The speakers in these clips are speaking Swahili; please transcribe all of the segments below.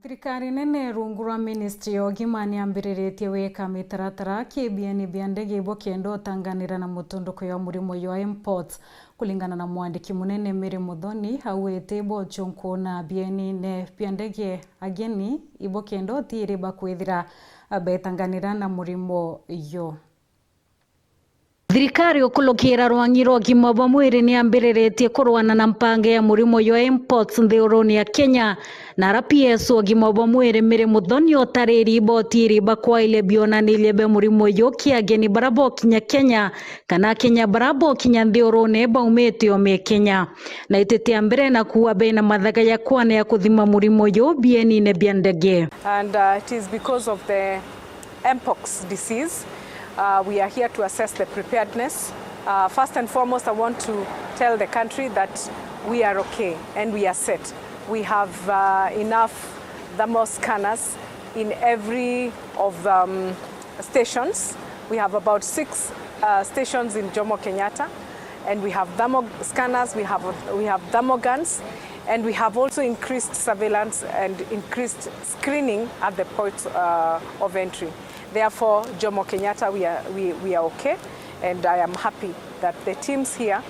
Thirikari nene rungu rwa Ministry ya Ũgima nĩambĩrĩrĩtie wĩka mĩtaratara kĩbiani bĩa ndege ibokĩenda ũtanganĩra na mũtũndũko ya mũrimũ wa MPOX kulingana na mwandĩki mũnene Mary Muthoni auĩte GUCUNKUNWA biani ne bĩa ndege ageni ibokĩenda ũtiriba kwĩthira betanganĩra na mũrimũ yo. Thirikari ukulukira rwangi rwa ũgima wa mwĩrĩ nĩambĩrĩrĩtie kũrũana na MPANGA ya mũrimũ wa MPOX nthĩũrũni ya Kenya na RPS ũgima wa mwĩrĩ Mary Muthoni otarĩri iboti iriba kwa ile bionanilie be mũrimũ yo kĩageni barabo kinya Kenya kana Kenya barabo kinya nthĩũrũni BAUMITE OOME Kenya na itetea mbere na kuwa bena mathaga ya kwana ya kuthima mũrimũ yo bieni-inĩ bĩa ndege. And it is because of the MPOX disease. We are here to assess the preparedness. First and foremost, I want to tell the country that we are okay and we are set. We have enough thermal scanners in every of stations. We have about 6 stations in Jomo Kenyatta, and we have thermal scanners, we have thermal guns, and we have also increased surveillance and increased screening at the ports of entry. Therefore, Jomo Kenyatta, we are okay, and I am happy that the teams here,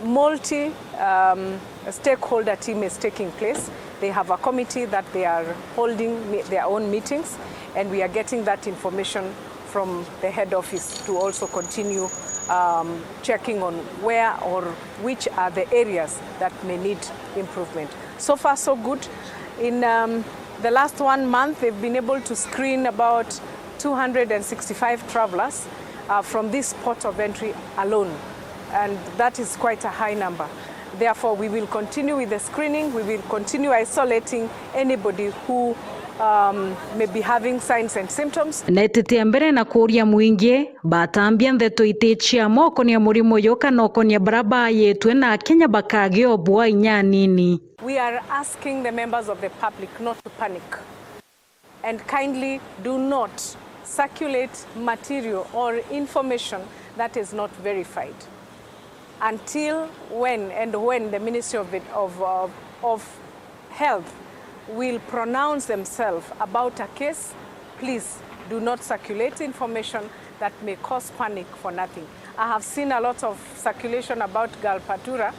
multi-stakeholder team is taking place. They have a committee that they are holding their own meetings, and we are getting that information from the head office to also continue checking on where or which are the areas that may need improvement. So far, so good. In the last 1 month, they've been able to screen about 265 travelers from this port of entry alone, and that is quite a high number. Therefore, we will continue with the screening. We will continue isolating anybody who may be having signs and symptoms. Netetea mbere na kuria muingi batambia ntheto itichia moko ni mũrimũ yo kana okonia baraba yetwe na Kenya bakage obwa inya nini. We are asking the members of the public not to panic and kindly do not circulate material or information that is not verified until when the Ministry of Health will pronounce themselves about a case. Please do not circulate information that may cause panic for nothing. I have seen a lot of circulation about Galpatura,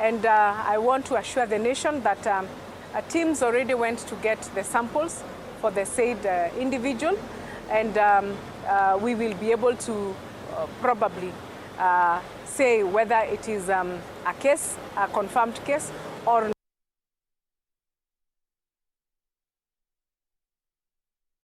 and I want to assure the nation that teams already went to get the samples for the said individual, and we will be able to probably say whether it is a confirmed case or